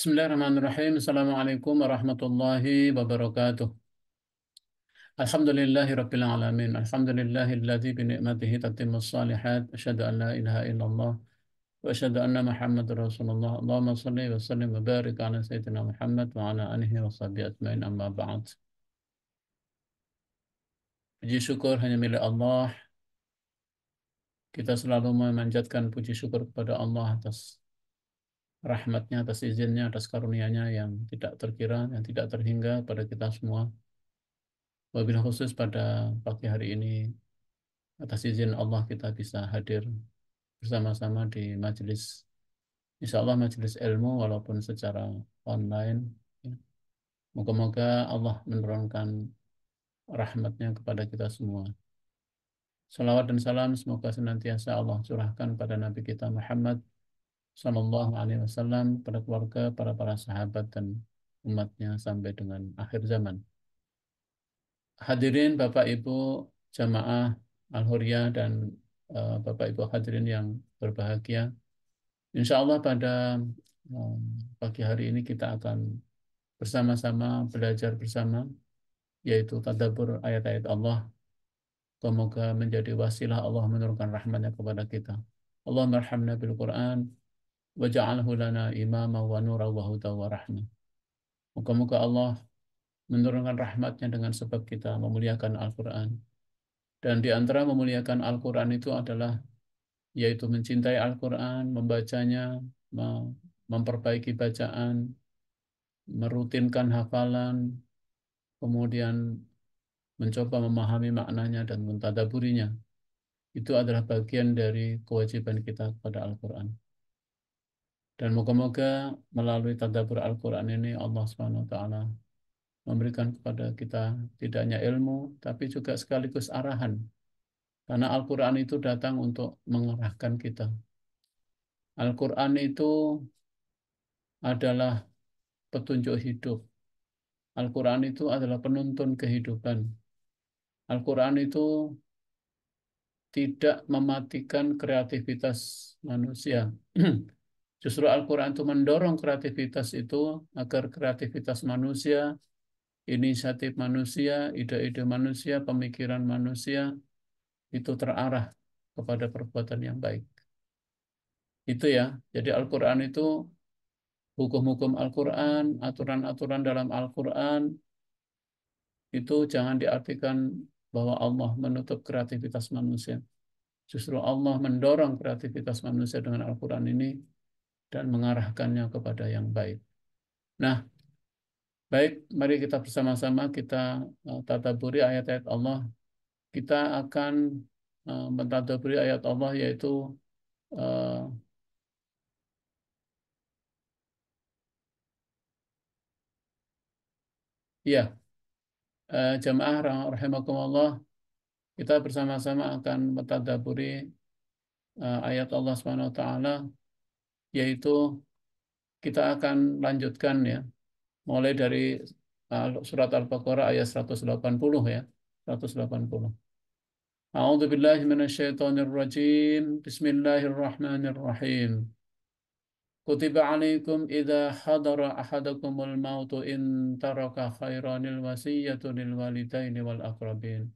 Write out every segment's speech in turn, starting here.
Bismillahirrahmanirrahim. Assalamualaikum warahmatullahi wabarakatuh. Alhamdulillahi rabbil alamin. Alhamdulillahilladzi bi ni'matihi tatimmus shalihat. Asyhadu an la ilaha illallah wa asyhadu anna Muhammadar Rasulullah. Allahumma shalli wa sallim wa barik ala sayyidina Muhammad wa ala alihi wa sahbihi ajmain amma ba'd. Puji syukur hanya milik Allah. Kita selalu memanjatkan puji syukur kepada Allah atas rahmatnya, atas izinnya, atas karunia-Nya yang tidak terkira, yang tidak terhingga pada kita semua. Wabil khusus pada pagi hari ini, atas izin Allah kita bisa hadir bersama-sama di majelis, insya Allah majelis ilmu walaupun secara online. Ya. Moga-moga Allah menurunkan rahmatnya kepada kita semua. Salawat dan salam semoga senantiasa Allah curahkan pada Nabi kita Muhammad Sallallahu Alaihi Wasallam, pada keluarga, para sahabat dan umatnya sampai dengan akhir zaman. Hadirin Bapak Ibu jamaah Al-Huriyah dan Bapak Ibu hadirin yang berbahagia. Insya Allah pada eh, pagi hari ini kita akan bersama-sama belajar bersama, yaitu tadabbur ayat-ayat Allah. Semoga menjadi wasilah Allah menurunkan rahmatnya kepada kita. Allahumma arhamna bil Quran waj'alhu lana imama wa nura wa huda wa rahmah. Moga-moga Allah menurunkan rahmatnya dengan sebab kita memuliakan Al-Quran. Dan di antara memuliakan Al-Quran itu adalah yaitu mencintai Al-Quran, membacanya, memperbaiki bacaan, merutinkan hafalan, kemudian mencoba memahami maknanya dan mentadaburinya. Itu adalah bagian dari kewajiban kita kepada Al-Quran. Dan moga-moga melalui tadabbur Al-Quran ini Allah Subhanahu wa taala memberikan kepada kita tidak hanya ilmu, tapi juga sekaligus arahan. Karena Al-Quran itu datang untuk mengarahkan kita. Al-Quran itu adalah petunjuk hidup. Al-Quran itu adalah penuntun kehidupan. Al-Quran itu tidak mematikan kreativitas manusia. Justru Al-Quran itu mendorong kreativitas itu agar kreativitas manusia, inisiatif manusia, ide-ide manusia, pemikiran manusia itu terarah kepada perbuatan yang baik. Itu ya. Jadi Al-Quran itu hukum-hukum Al-Quran, aturan-aturan dalam Al-Quran itu jangan diartikan bahwa Allah menutup kreativitas manusia. Justru Allah mendorong kreativitas manusia dengan Al-Quran ini dan mengarahkannya kepada yang baik. Nah, baik, mari kita bersama-sama kita tadabburi ayat-ayat Allah. Kita akan mentadabburi ayat Allah yaitu uh, ya, jamaah rahimakumullah, kita bersama-sama akan mentadabburi ayat Allah Subhanahu wa taala yaitu kita akan lanjutkan ya mulai dari surat Al-Baqarah ayat 180 ya. 180. A'udzu billahi minasyaitonir rajim. Bismillahirrahmanirrahim. Kutiba alaikum idza hadara ahadakumul mautu in taraka khairanil wasiyatu lil walidaini wal aqrabin.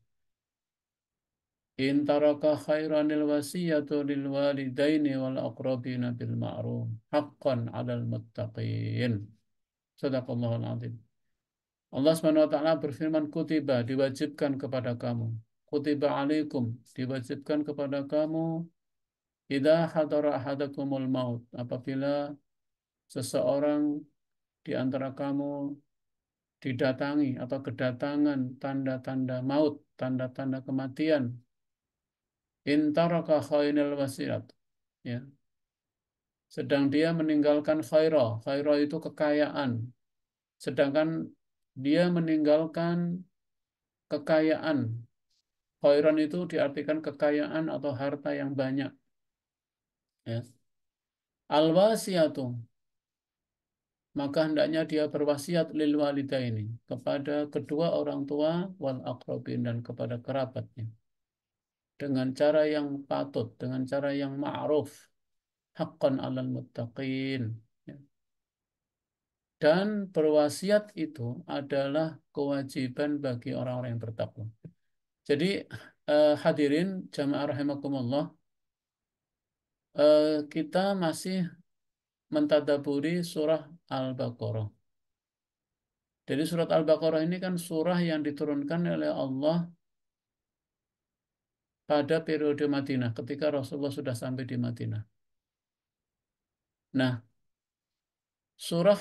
In taraka khairanil wasiyatu lil walidaini wal aqrabina bil ma'ruf haqqan 'alal muttaqin. Shadaqallahul 'adzim. Allah Subhanahu wa taala berfirman kutiba diwajibkan kepada kamu. Kutiba alaikum diwajibkan kepada kamu idza hadara ahadakumul maut apabila seseorang di antara kamu didatangi atau kedatangan tanda-tanda maut, tanda-tanda kematian. Intaraka khainal wasiat. Ya. Sedang dia meninggalkan khairah. Khairah itu kekayaan. Sedangkan dia meninggalkan kekayaan. Khairan itu diartikan kekayaan atau harta yang banyak. Ya. Al-wasiatu. Maka hendaknya dia berwasiat lil walidaini kepada kedua orang tua wal aqrabin dan kepada kerabatnya dengan cara yang patut, dengan cara yang ma'ruf, haqqan 'alal muttaqin. Ya. Dan berwasiat itu adalah kewajiban bagi orang-orang yang bertakwa. Jadi hadirin jamaah rahimakumullah, kita masih mentadaburi surah Al-Baqarah. Jadi surat Al-Baqarah ini kan surah yang diturunkan oleh Allah pada periode Madinah ketika Rasulullah sudah sampai di Madinah. Nah, surah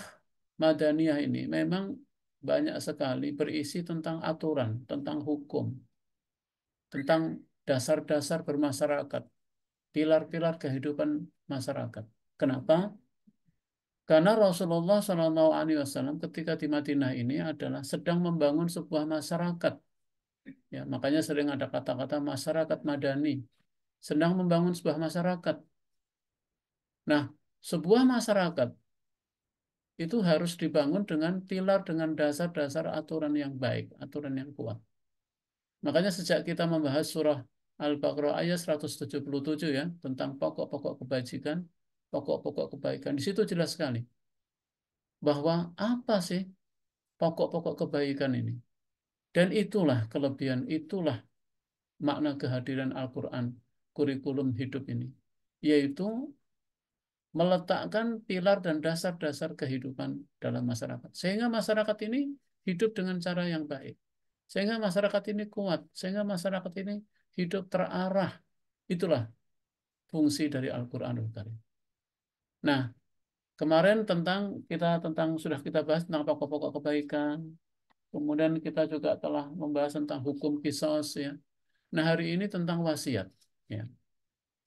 Madaniyah ini memang banyak sekali berisi tentang aturan, tentang hukum, tentang dasar-dasar bermasyarakat, pilar-pilar kehidupan masyarakat. Kenapa? Karena Rasulullah SAW ketika di Madinah ini adalah sedang membangun sebuah masyarakat. Ya, makanya sering ada kata-kata masyarakat madani, sedang membangun sebuah masyarakat. Nah, sebuah masyarakat itu harus dibangun dengan pilar, dengan dasar-dasar aturan yang baik, aturan yang kuat. Makanya sejak kita membahas surah Al-Baqarah ayat 177 ya, tentang pokok-pokok kebajikan, pokok-pokok kebaikan, di situ jelas sekali bahwa apa sih pokok-pokok kebaikan ini. Dan itulah kelebihan, itulah makna kehadiran Al-Quran, kurikulum hidup ini. Yaitu meletakkan pilar dan dasar-dasar kehidupan dalam masyarakat. Sehingga masyarakat ini hidup dengan cara yang baik. Sehingga masyarakat ini kuat. Sehingga masyarakat ini hidup terarah. Itulah fungsi dari Al-Quranul Karim. Nah, kemarin tentang sudah kita bahas tentang pokok-pokok kebaikan. Kemudian kita juga telah membahas tentang hukum kisos ya. Nah, hari ini tentang wasiat ya.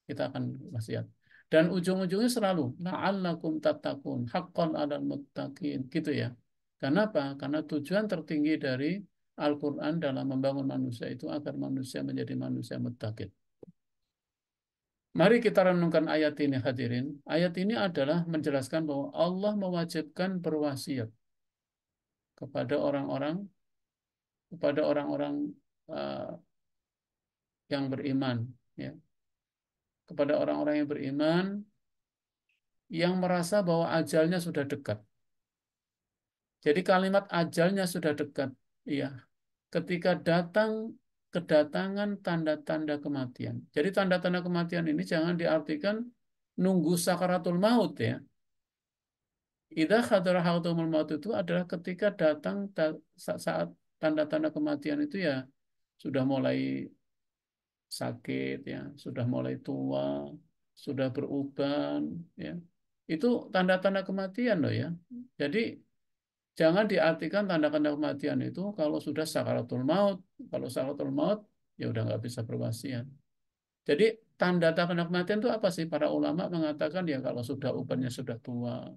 Kita akan wasiat. Dan ujung-ujungnya selalu la'allakum tattaqun haqqan 'alal muttaqin gitu ya. Kenapa? Karena tujuan tertinggi dari Al-Qur'an dalam membangun manusia itu agar manusia menjadi manusia muttaqin. Mari kita renungkan ayat ini hadirin. Ayat ini adalah menjelaskan bahwa Allah mewajibkan berwasiat kepada orang-orang uh, yang beriman ya, kepada orang-orang yang beriman yang merasa bahwa ajalnya sudah dekat. Jadi kalimat ajalnya sudah dekat. Iya, ketika kedatangan tanda-tanda kematian. Jadi tanda-tanda kematian ini jangan diartikan nunggu sakaratul maut ya. Idza hadara haudumul maut itu adalah ketika datang saat tanda-tanda kematian itu ya sudah mulai sakit ya, sudah mulai tua, sudah beruban ya. Itu tanda-tanda kematian loh ya. Jadi jangan diartikan tanda-tanda kematian itu kalau sudah sakaratul maut. Kalau sakaratul maut, ya udah nggak bisa berwasiat. Jadi tanda-tanda kematian itu apa sih? Para ulama mengatakan ya kalau sudah ubannya sudah tua,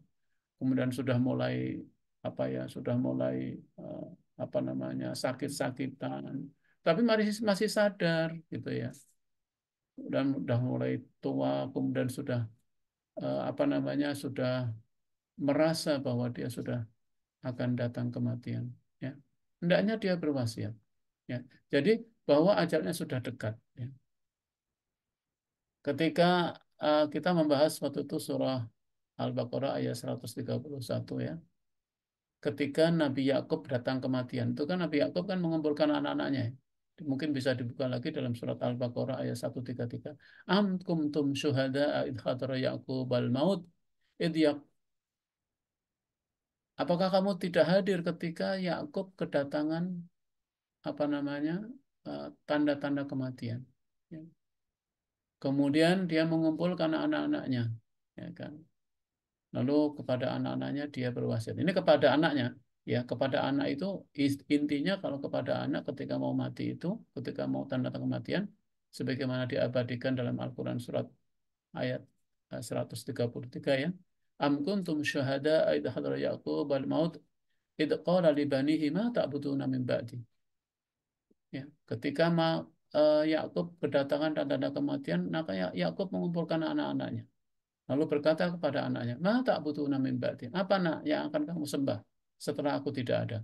kemudian sudah mulai apa ya, sudah mulai eh, apa namanya sakit-sakitan, tapi masih masih sadar gitu ya. Dan udah mulai tua, kemudian sudah apa namanya sudah merasa bahwa dia sudah akan datang kematian ya hendaknya dia berwasiat ya jadi bahwa ajalnya sudah dekat ya. Ketika kita membahas waktu itu surah Al-Baqarah ayat 131 ya, ketika Nabi Yakub datang kematian itu kan Nabi Yakub kan mengumpulkan anak-anaknya ya. Mungkin bisa dibuka lagi dalam surat Al-Baqarah ayat 133. Am kuntum syuhada id hadara Yaqub al maut id apakah kamu tidak hadir ketika Yakub kedatangan apa namanya tanda-tanda kematian. Ya. Kemudian dia mengumpulkan anak-anaknya, ya kan. Lalu kepada anak-anaknya dia berwasiat. Ini kepada anaknya, ya kepada anak itu intinya kalau kepada anak ketika mau mati itu, ketika mau tanda-tanda kematian, sebagaimana diabadikan dalam Al-Quran surat ayat 133 ya. Am kuntum syuhada idh hadara Yaqub al-maut idh qala li banihi ma ta'buduna min ba'di. Ya, ketika Yakub kedatangan tanda-tanda kematian, maka Yakub mengumpulkan anak-anaknya. Lalu berkata kepada anaknya, "Ma tak butuh min ba'di." Apa nak yang akan kamu sembah setelah aku tidak ada?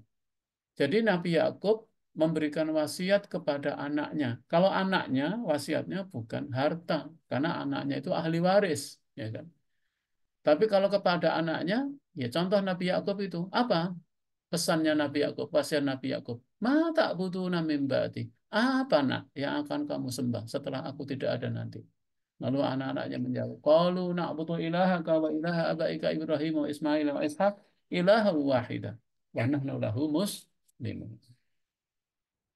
Jadi Nabi Yakub memberikan wasiat kepada anaknya. Kalau anaknya wasiatnya bukan harta, karena anaknya itu ahli waris, ya kan? Tapi kalau kepada anaknya, ya contoh Nabi Yakub itu apa? Pesannya Nabi Yakub, wasiat Nabi Yakub. Ma tak butuh min ba'di. Apa nak yang akan kamu sembah setelah aku tidak ada nanti? Lalu anak-anaknya menjawab, qalu na'budu ilahaka wa ilaha abaika Ibrahim wa Ismail wa Ishaq ilaha wahidah wa nahnu lahu muslimun.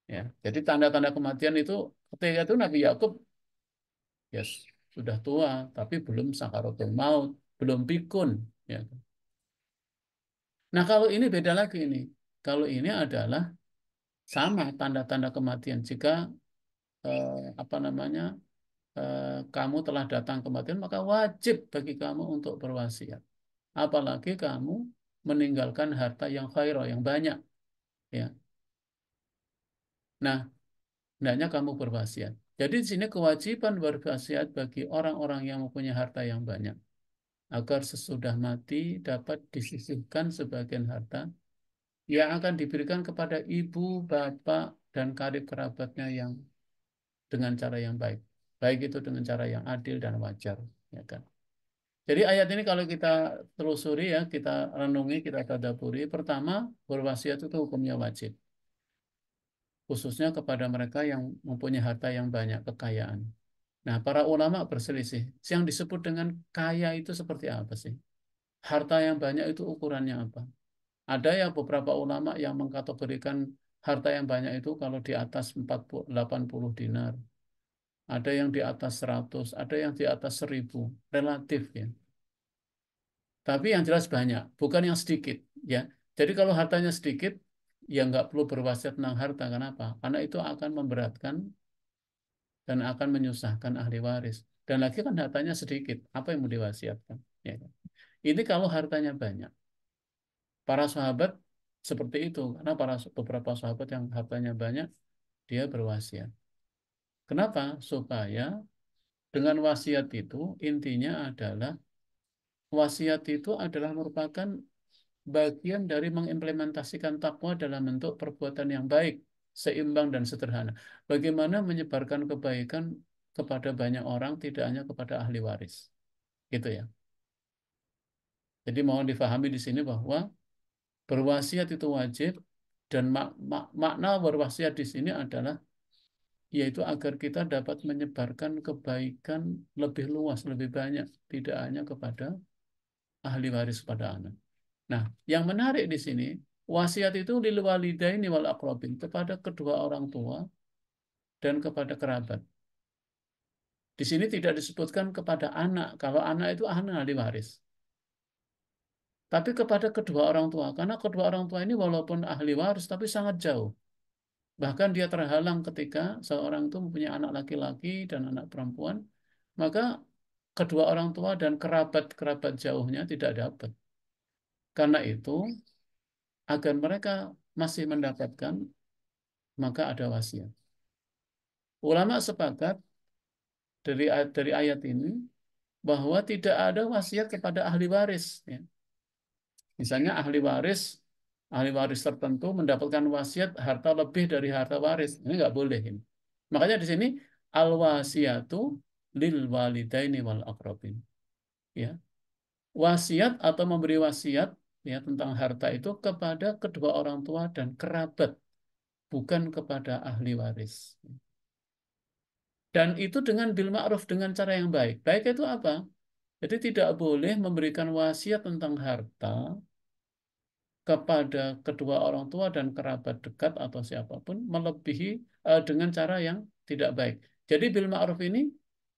Ya, jadi tanda-tanda kematian itu ketika itu Nabi Yakub ya sudah tua tapi belum sakaratul maut, belum pikun, ya. Nah, kalau ini beda lagi ini. Kalau ini adalah sama tanda-tanda kematian. Jika apa namanya kamu telah datang kematian, maka wajib bagi kamu untuk berwasiat. Apalagi kamu meninggalkan harta yang khairah, yang banyak. Ya, nah, hendaknya kamu berwasiat. Jadi di sini kewajiban berwasiat bagi orang-orang yang mempunyai harta yang banyak, agar sesudah mati dapat disisihkan sebagian harta yang akan diberikan kepada ibu, bapak, dan karib kerabatnya yang dengan cara yang baik. Baik itu dengan cara yang adil dan wajar. Ya kan? Jadi ayat ini kalau kita telusuri ya, kita renungi, kita tadaburi. Pertama, berwasiat itu hukumnya wajib. Khususnya kepada mereka yang mempunyai harta yang banyak, kekayaan. Nah, para ulama berselisih. Yang disebut dengan kaya itu seperti apa sih? Harta yang banyak itu ukurannya apa? Ada ya beberapa ulama yang mengkategorikan harta yang banyak itu kalau di atas 40, 80 dinar. Ada yang di atas 100, ada yang di atas 1000. Relatif ya. Tapi yang jelas banyak, bukan yang sedikit ya. Jadi kalau hartanya sedikit, ya nggak perlu berwasiat tentang harta. Kenapa? Karena itu akan memberatkan dan akan menyusahkan ahli waris. Dan lagi kan hartanya sedikit, apa yang mau diwasiatkan? Ya kan? Ini kalau hartanya banyak. Para sahabat seperti itu, karena beberapa sahabat yang hartanya banyak, dia berwasiat. Kenapa? Supaya dengan wasiat itu intinya adalah wasiat itu adalah merupakan bagian dari mengimplementasikan takwa dalam bentuk perbuatan yang baik, seimbang dan sederhana. Bagaimana menyebarkan kebaikan kepada banyak orang, tidak hanya kepada ahli waris. Gitu ya. Jadi mohon difahami di sini bahwa berwasiat itu wajib dan makna berwasiat di sini adalah yaitu agar kita dapat menyebarkan kebaikan lebih luas, lebih banyak, tidak hanya kepada ahli waris pada anak. Nah, yang menarik di sini, wasiat itu lil walidaini wal aqrabin, kepada kedua orang tua dan kepada kerabat. Di sini tidak disebutkan kepada anak, kalau anak itu ahli waris. Tapi kepada kedua orang tua, karena kedua orang tua ini walaupun ahli waris, tapi sangat jauh. Bahkan dia terhalang ketika seorang itu mempunyai anak laki-laki dan anak perempuan, maka kedua orang tua dan kerabat-kerabat jauhnya tidak dapat. Karena itu, agar mereka masih mendapatkan, maka ada wasiat. Ulama sepakat dari ayat ini bahwa tidak ada wasiat kepada ahli waris. Ya. Misalnya ahli waris tertentu mendapatkan wasiat harta lebih dari harta waris. Ini nggak boleh ini. Makanya di sini al wasiatu lil walidaini wal aqrabin. Ya. Wasiat atau memberi wasiat ya tentang harta itu kepada kedua orang tua dan kerabat, bukan kepada ahli waris. Dan itu dengan bil ma'ruf, dengan cara yang baik. Baik itu apa? Jadi tidak boleh memberikan wasiat tentang harta kepada kedua orang tua dan kerabat dekat atau siapapun melebihi dengan cara yang tidak baik. Jadi bil ma'ruf ini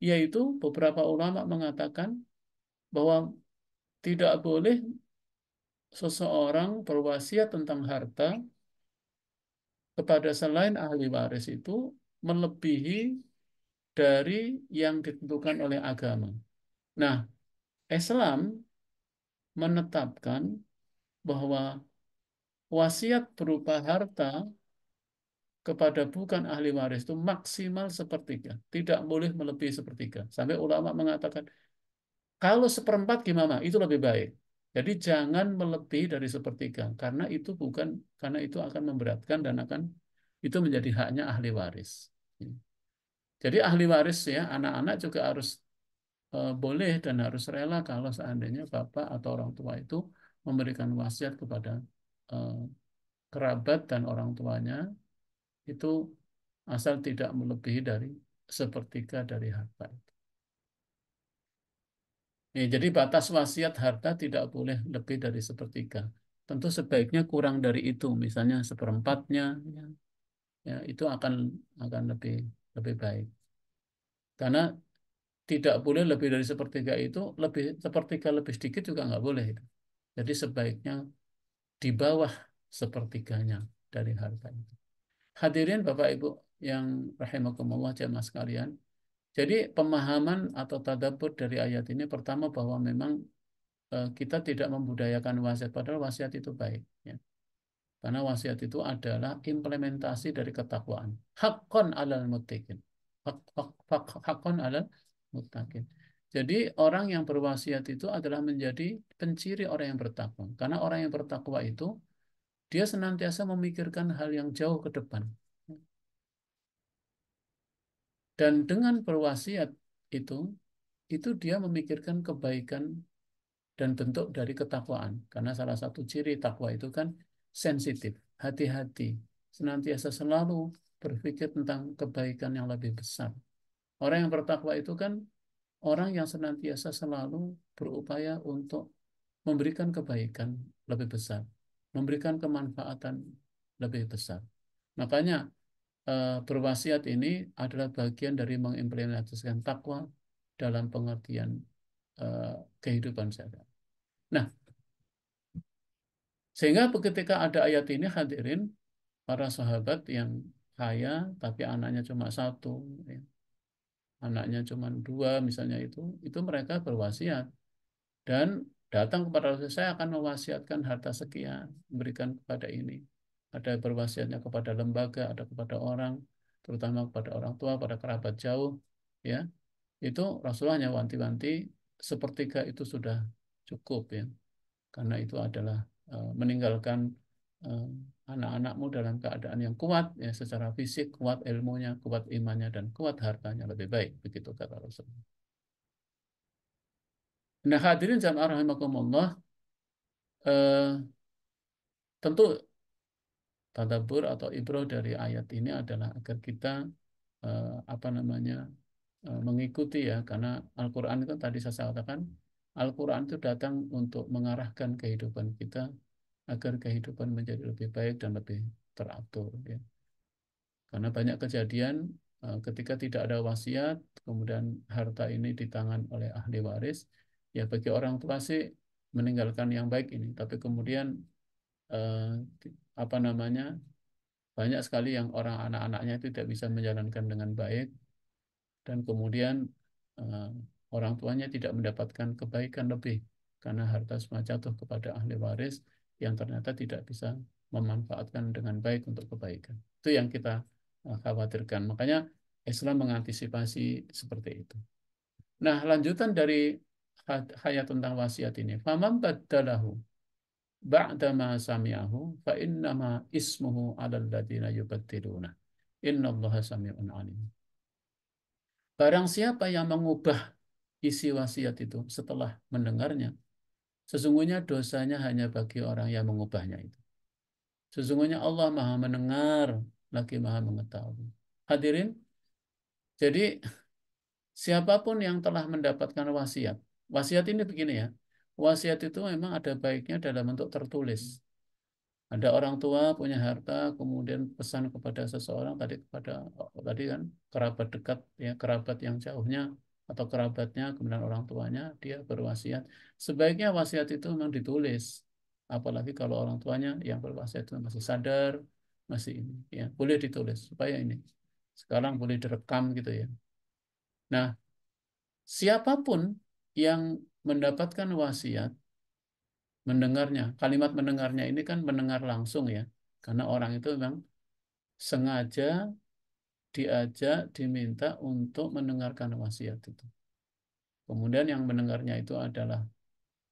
yaitu beberapa ulama mengatakan bahwa tidak boleh seseorang berwasiat tentang harta kepada selain ahli waris itu melebihi dari yang ditentukan oleh agama. Nah, Islam menetapkan bahwa wasiat berupa harta kepada bukan ahli waris itu maksimal sepertiga, tidak boleh melebihi sepertiga. Sampai ulama mengatakan kalau seperempat gimana? Itu lebih baik. Jadi jangan melebihi dari sepertiga, karena itu akan memberatkan dan akan itu menjadi haknya ahli waris. Jadi ahli waris ya anak-anak juga harus boleh dan harus rela kalau seandainya bapak atau orang tua itu memberikan wasiat kepada eh, kerabat dan orang tuanya itu asal tidak melebihi dari sepertiga dari harta. Ya, jadi batas wasiat harta tidak boleh lebih dari sepertiga. Tentu sebaiknya kurang dari itu, misalnya seperempatnya, ya, ya, itu akan lebih lebih baik. Karena tidak boleh lebih dari sepertiga itu, lebih sepertiga lebih sedikit juga nggak boleh itu. Jadi sebaiknya di bawah sepertiganya dari harta itu. Hadirin Bapak Ibu yang rahimakumullah jamaah sekalian. Jadi pemahaman atau tadabbur dari ayat ini pertama bahwa memang kita tidak membudayakan wasiat, padahal wasiat itu baik. Ya. Karena wasiat itu adalah implementasi dari ketakwaan. Haqqan alal muttaqin. Haqqan alal muttaqin. Jadi orang yang berwasiat itu adalah menjadi penciri orang yang bertakwa. Karena orang yang bertakwa itu dia senantiasa memikirkan hal yang jauh ke depan. Dan dengan berwasiat itu dia memikirkan kebaikan dan bentuk dari ketakwaan. Karena salah satu ciri takwa itu kan sensitif, hati-hati, senantiasa selalu berpikir tentang kebaikan yang lebih besar. Orang yang bertakwa itu kan orang yang senantiasa selalu berupaya untuk memberikan kebaikan lebih besar, memberikan kemanfaatan lebih besar. Makanya berwasiat ini adalah bagian dari mengimplementasikan takwa dalam pengertian eh, kehidupan saya. Nah, sehingga ketika ada ayat ini hadirin, para sahabat yang kaya tapi anaknya cuma satu, ya, anaknya cuma dua misalnya itu mereka berwasiat dan datang kepada Rasul, saya akan mewasiatkan harta sekian, berikan kepada ini. Ada berwasiatnya kepada lembaga, ada kepada orang, terutama kepada orang tua, pada kerabat jauh, ya. Itu Rasulullah wanti-wanti sepertiga itu sudah cukup ya. Karena itu adalah meninggalkan eh, anak-anakmu dalam keadaan yang kuat ya secara fisik, kuat ilmunya, kuat imannya dan kuat hartanya lebih baik begitu kata Rasul. Nah, hadirin jamaah rahimakumullah, eh, tentu tadabbur atau ibrah dari ayat ini adalah agar kita apa namanya mengikuti ya karena Al-Qur'an itu tadi saya katakan Al-Quran itu datang untuk mengarahkan kehidupan kita agar kehidupan menjadi lebih baik dan lebih teratur ya. Karena banyak kejadian ketika tidak ada wasiat, kemudian harta ini di tangan oleh ahli waris, ya bagi orang tua sih meninggalkan yang baik ini, tapi kemudian eh, apa namanya banyak sekali yang orang anak-anaknya itu tidak bisa menjalankan dengan baik dan kemudian eh, orang tuanya tidak mendapatkan kebaikan lebih karena harta semua jatuh kepada ahli waris yang ternyata tidak bisa memanfaatkan dengan baik untuk kebaikan. Itu yang kita khawatirkan. Makanya Islam mengantisipasi seperti itu. Nah, lanjutan dari hayat tentang wasiat ini. Faman baddalahu ba'dama sami'ahu fa innama ismuhu 'alal ladzina yubaddiluna. Innallaha sami'un 'alim. Barang siapa yang mengubah isi wasiat itu setelah mendengarnya, sesungguhnya dosanya hanya bagi orang yang mengubahnya itu. Sesungguhnya Allah Maha mendengar lagi Maha mengetahui. Hadirin, jadi siapapun yang telah mendapatkan wasiat, wasiat ini begini ya, wasiat itu memang ada baiknya dalam bentuk tertulis. Ada orang tua punya harta, kemudian pesan kepada seseorang tadi kan kerabat dekat ya kerabat yang jauhnya atau kerabatnya kemudian orang tuanya dia berwasiat. Sebaiknya wasiat itu memang ditulis. Apalagi kalau orang tuanya yang berwasiat itu masih sadar, masih ini ya boleh ditulis supaya ini. Sekarang boleh direkam gitu ya. Nah, siapapun yang mendapatkan wasiat mendengarnya. Kalimat mendengarnya ini kan mendengar langsung ya. Karena orang itu memang sengaja diajak, diminta untuk mendengarkan wasiat itu. Kemudian yang mendengarnya itu adalah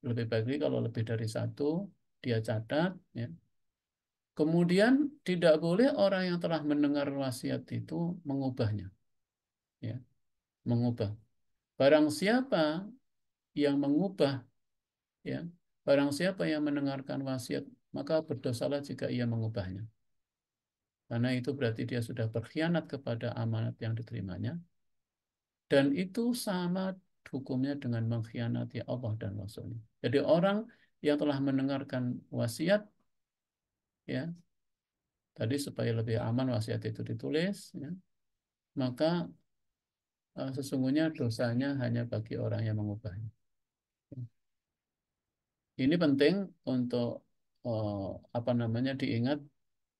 lebih baik lagi kalau lebih dari satu, dia catat. Ya. Kemudian tidak boleh orang yang telah mendengar wasiat itu mengubahnya. Ya, mengubah. Barang siapa yang mengubah, ya, barang siapa yang mendengarkan wasiat, maka berdosalah jika ia mengubahnya. Karena itu berarti dia sudah berkhianat kepada amanat yang diterimanya. Dan itu sama hukumnya dengan mengkhianati Allah dan Rasulnya. Jadi orang yang telah mendengarkan wasiat, ya, tadi supaya lebih aman wasiat itu ditulis, ya, maka sesungguhnya dosanya hanya bagi orang yang mengubahnya. Ini penting untuk eh, apa namanya diingat,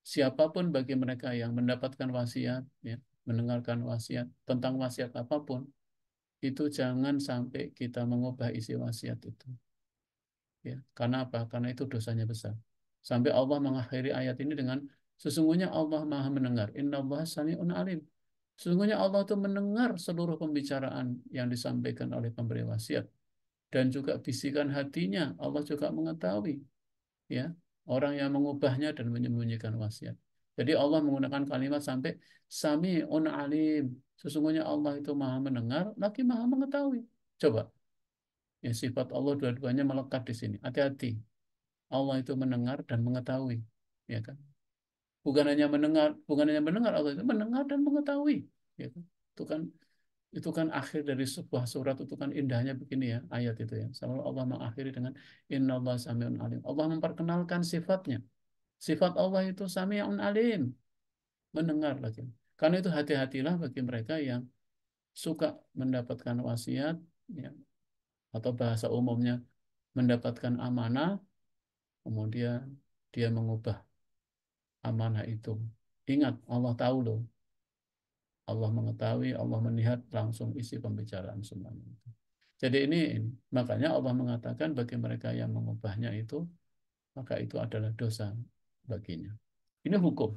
siapapun bagi mereka yang mendapatkan wasiat, ya, mendengarkan wasiat tentang wasiat apapun, itu jangan sampai kita mengubah isi wasiat itu. Ya, karena apa? Karena itu dosanya besar. Sampai Allah mengakhiri ayat ini dengan sesungguhnya Allah Maha mendengar. Innallaha sami'un alim. Sesungguhnya Allah itu mendengar seluruh pembicaraan yang disampaikan oleh pemberi wasiat dan juga bisikan hatinya. Allah juga mengetahui, ya, orang yang mengubahnya dan menyembunyikan wasiat. Jadi Allah menggunakan kalimat sampai sami'un alim. Sesungguhnya Allah itu Maha mendengar lagi Maha mengetahui. Coba, ya, sifat Allah dua-duanya melekat di sini. Hati-hati. Allah itu mendengar dan mengetahui, ya kan? Bukan hanya mendengar, Allah itu mendengar dan mengetahui, ya kan? Itu kan itu kan akhir dari sebuah surat, itu kan indahnya begini ya ayat itu ya. Selalu Allah mengakhiri dengan innallaha samiun alim. Allah memperkenalkan sifatnya. Sifat Allah itu samiun alim, mendengar lagi. Karena itu hati-hatilah bagi mereka yang suka mendapatkan wasiat, ya, atau bahasa umumnya mendapatkan amanah, kemudian dia mengubah amanah itu. Ingat, Allah tahu loh. Allah mengetahui, Allah melihat langsung isi pembicaraan semuanya itu. Jadi ini makanya Allah mengatakan bagi mereka yang mengubahnya itu, maka itu adalah dosa baginya. Ini hukum.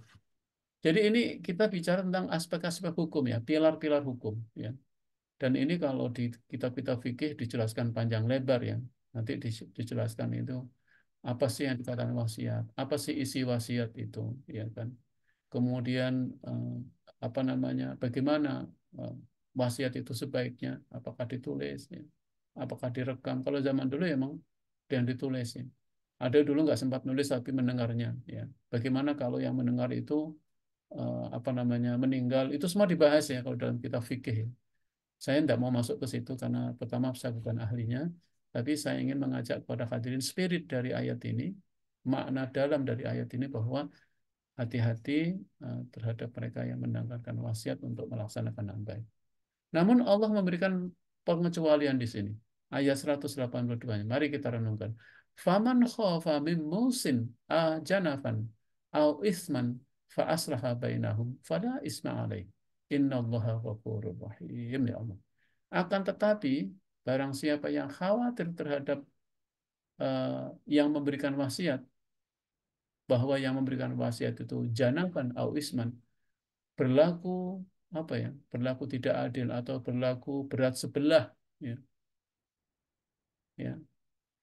Jadi ini kita bicara tentang aspek-aspek hukum ya, pilar-pilar hukum ya. Dan ini kalau di kitab-kitab fikih dijelaskan panjang lebar ya. Nanti dijelaskan itu apa sih yang dikatakan wasiat, apa sih isi wasiat itu, ya kan? Kemudian apa namanya, bagaimana eh, wasiat itu sebaiknya, apakah ditulis, ya, apakah direkam. Kalau zaman dulu ya emang yang ditulis ya. Ada dulu nggak sempat nulis tapi mendengarnya, ya. Bagaimana kalau yang mendengar itu apa namanya meninggal, itu semua dibahas ya kalau dalam kitab fikih ya. Saya tidak mau masuk ke situ karena pertama saya bukan ahlinya, tapi saya ingin mengajak kepada hadirin spirit dari ayat ini, makna dalam dari ayat ini bahwa hati-hati terhadap mereka yang mendengarkan wasiat untuk melaksanakan yang baik. Namun Allah memberikan pengecualian di sini. Ayat 182. Mari kita renungkan. Faman khafa min musin janafan au isman fa aslaha bainahum fala isma alaih. Innallaha ghafurur rahim, ya Allah. Akan tetapi barang siapa yang khawatir terhadap yang memberikan wasiat, bahwa yang memberikan wasiat itu janafan au isman, berlaku apa ya, berlaku tidak adil atau berlaku berat sebelah, ya, ya,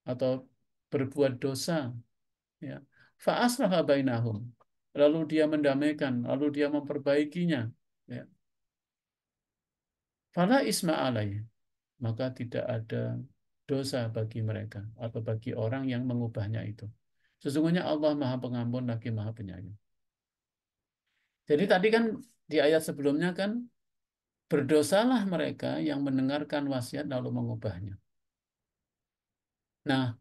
atau berbuat dosa, ya, fa aslaha bainahum, lalu dia mendamaikan, lalu dia memperbaikinya, ya, fala isma alaih, maka tidak ada dosa bagi mereka atau bagi orang yang mengubahnya itu. Sesungguhnya Allah Maha Pengampun lagi Maha Penyayang. Jadi tadi kan di ayat sebelumnya kan berdosalah mereka yang mendengarkan wasiat lalu mengubahnya. Nah,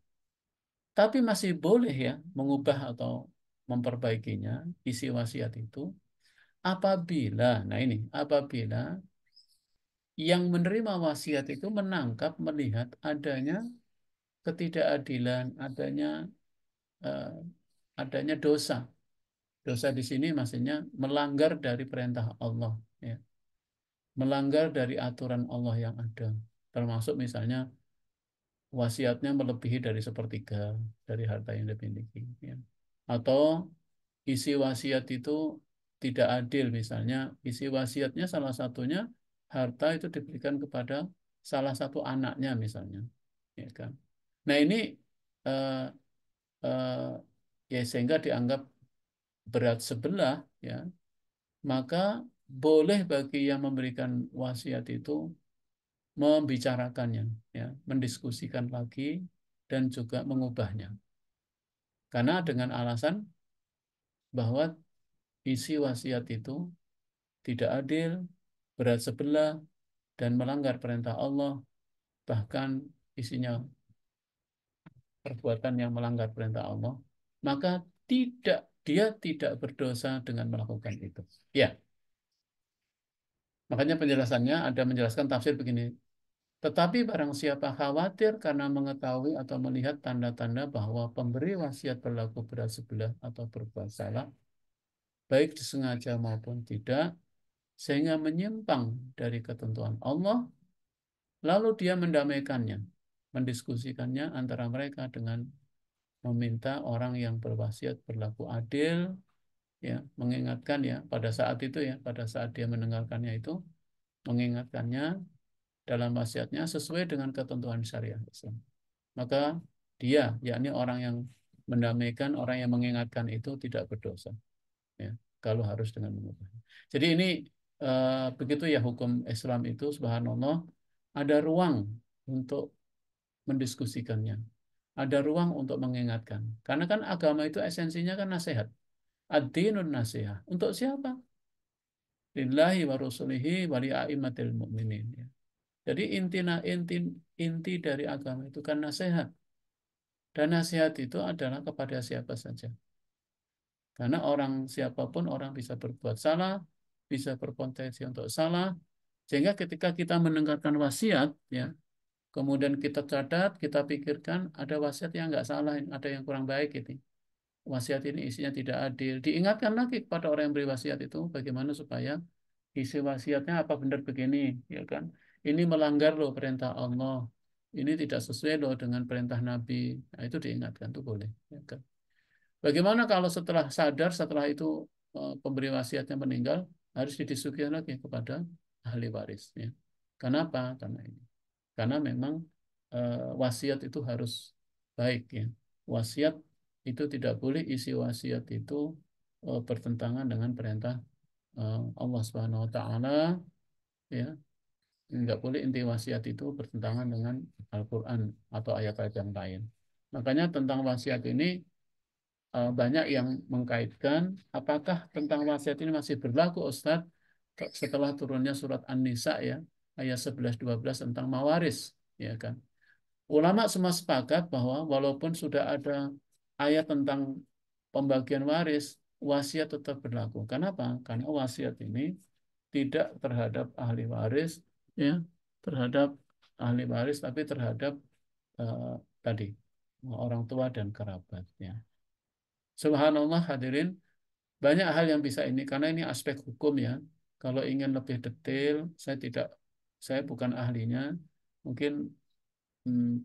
tapi masih boleh ya mengubah atau memperbaikinya isi wasiat itu apabila, nah ini, apabila yang menerima wasiat itu menangkap, melihat adanya ketidakadilan, eh, adanya dosa. Dosa di sini maksudnya melanggar dari perintah Allah, ya. Melanggar dari aturan Allah yang ada. Termasuk misalnya wasiatnya melebihi dari sepertiga dari harta yang dimiliki, ya. Atau isi wasiat itu tidak adil, misalnya isi wasiatnya salah satunya harta itu diberikan kepada salah satu anaknya misalnya, ya kan. Nah ini eh, eh, ya sehingga dianggap berat sebelah, ya, maka boleh bagi yang memberikan wasiat itu membicarakannya, ya, mendiskusikan lagi dan juga mengubahnya. Karena dengan alasan bahwa isi wasiat itu tidak adil, berat sebelah, dan melanggar perintah Allah, bahkan isinya perbuatan yang melanggar perintah Allah, maka dia tidak berdosa dengan melakukan itu. Ya, makanya penjelasannya ada menjelaskan tafsir begini. Tetapi barang siapa khawatir karena mengetahui atau melihat tanda-tanda bahwa pemberi wasiat berlaku berat sebelah atau berbuat salah, baik disengaja maupun tidak, sehingga menyimpang dari ketentuan Allah, lalu dia mendamaikannya, mendiskusikannya antara mereka dengan meminta orang yang berwasiat berlaku adil, ya, mengingatkan, ya, pada saat itu, ya, pada saat dia mendengarkannya itu, mengingatkannya dalam wasiatnya sesuai dengan ketentuan syariah Islam. Maka dia, yakni orang yang mendamaikan, orang yang mengingatkan itu tidak berdosa, ya, kalau harus dengan mengubah. Jadi ini begitu, ya, hukum Islam itu, subhanallah, ada ruang untuk mendiskusikannya, ada ruang untuk mengingatkan. Karena kan agama itu esensinya kan nasihat. Ad-dinun nasihat. Untuk siapa? Lillahi wa rasulihi wa li a'immatil mu'minin. Ya. Jadi inti dari agama itu kan nasihat. Dan nasihat itu adalah kepada siapa saja. Karena orang siapapun orang bisa berbuat salah, bisa berpotensi untuk salah. Sehingga ketika kita mendengarkan wasiat, ya, kemudian kita catat, kita pikirkan ada wasiat yang nggak salah, ada yang kurang baik gitu. Wasiat ini isinya tidak adil. Diingatkan lagi kepada orang yang beri wasiat itu bagaimana supaya isi wasiatnya apa benar begini, ya kan? Ini melanggar loh perintah Allah. Ini tidak sesuai loh dengan perintah Nabi. Nah, itu diingatkan tuh boleh, ya kan? Bagaimana kalau setelah sadar, setelah itu pemberi wasiatnya meninggal, harus didiskusikan lagi kepada ahli waris, ya. Kenapa? Karena ini. Karena memang wasiat itu harus baik, ya. Wasiat itu tidak boleh isi wasiat itu bertentangan dengan perintah Allah Subhanahu wa taala, ya. Enggak boleh inti wasiat itu bertentangan dengan Al-Qur'an atau ayat-ayat yang lain. Makanya tentang wasiat ini banyak yang mengkaitkan apakah tentang wasiat ini masih berlaku, Ustadz, setelah turunnya surat An-Nisa, ya, ayat 11-12 tentang mawaris, ya kan. Ulama semua sepakat bahwa walaupun sudah ada ayat tentang pembagian waris, wasiat tetap berlaku. Kenapa? Karena wasiat ini tidak terhadap ahli waris, ya, terhadap ahli waris, tapi terhadap eh, tadi orang tua dan kerabatnya. Subhanallah, hadirin, banyak hal yang bisa ini karena ini aspek hukum, ya. Kalau ingin lebih detail, saya bukan ahlinya. Mungkin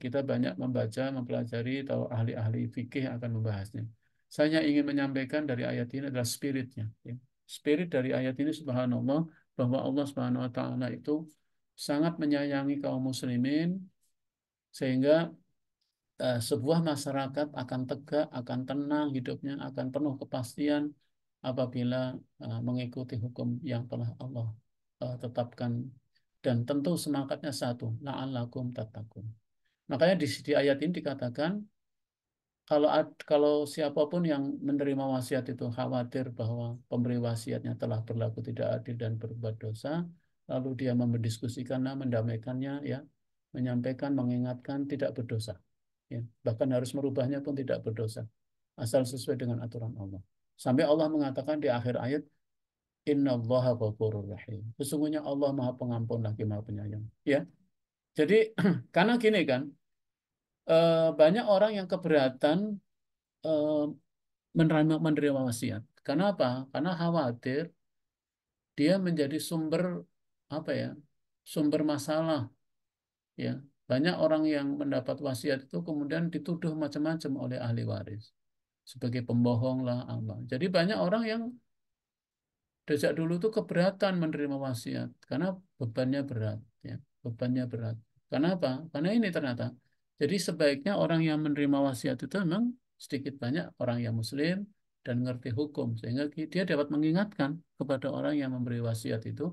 kita banyak membaca, mempelajari, atau ahli-ahli fikih akan membahasnya. Saya ingin menyampaikan dari ayat ini adalah spiritnya, ya. Spirit dari ayat ini, subhanallah, bahwa Allah Subhanahu Wa Taala itu sangat menyayangi kaum muslimin sehingga sebuah masyarakat akan tegak, akan tenang hidupnya, akan penuh kepastian apabila mengikuti hukum yang telah Allah tetapkan. Dan tentu semangatnya satu, la'allakum tattaqun. Makanya di ayat ini dikatakan kalau siapapun yang menerima wasiat itu khawatir bahwa pemberi wasiatnya telah berlaku tidak adil dan berbuat dosa, lalu dia mendiskusikannya, mendamaikannya, ya, menyampaikan, mengingatkan, tidak berdosa. Ya. Bahkan harus merubahnya pun tidak berdosa, asal sesuai dengan aturan Allah. Sampai Allah mengatakan di akhir ayat, Innallaha ghafurur rahim. Sesungguhnya Allah Maha Pengampun lagi Maha Penyayang. Ya, jadi karena gini kan, banyak orang yang keberatan eh, menerima wasiat. Karena apa? Karena khawatir dia menjadi sumber apa, ya? Sumber masalah, ya. Banyak orang yang mendapat wasiat itu kemudian dituduh macam-macam oleh ahli waris sebagai pembohong lah apa. Jadi banyak orang yang sejak dulu tuh keberatan menerima wasiat karena bebannya berat, ya. Bebannya berat. Karena apa? Karena ini ternyata. Jadi sebaiknya orang yang menerima wasiat itu memang sedikit banyak orang yang muslim dan ngerti hukum sehingga dia dapat mengingatkan kepada orang yang memberi wasiat itu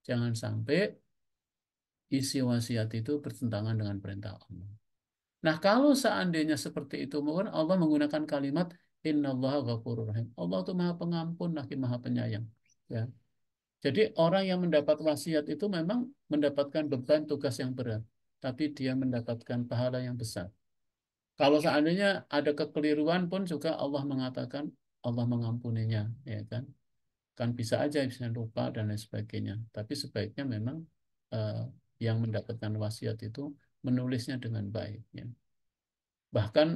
jangan sampai isi wasiat itu bertentangan dengan perintah Allah. Nah, kalau seandainya seperti itu, mungkin Allah menggunakan kalimat Innallaha ghafurur rahim. Allah itu Maha Pengampun lagi Maha Penyayang. Ya. Jadi orang yang mendapat wasiat itu memang mendapatkan beban tugas yang berat, tapi dia mendapatkan pahala yang besar. Kalau seandainya ada kekeliruan pun juga Allah mengatakan Allah mengampuninya, ya kan? Kan bisa aja bisa lupa dan lain sebagainya. Tapi sebaiknya memang eh, yang mendapatkan wasiat itu menulisnya dengan baik. Ya. Bahkan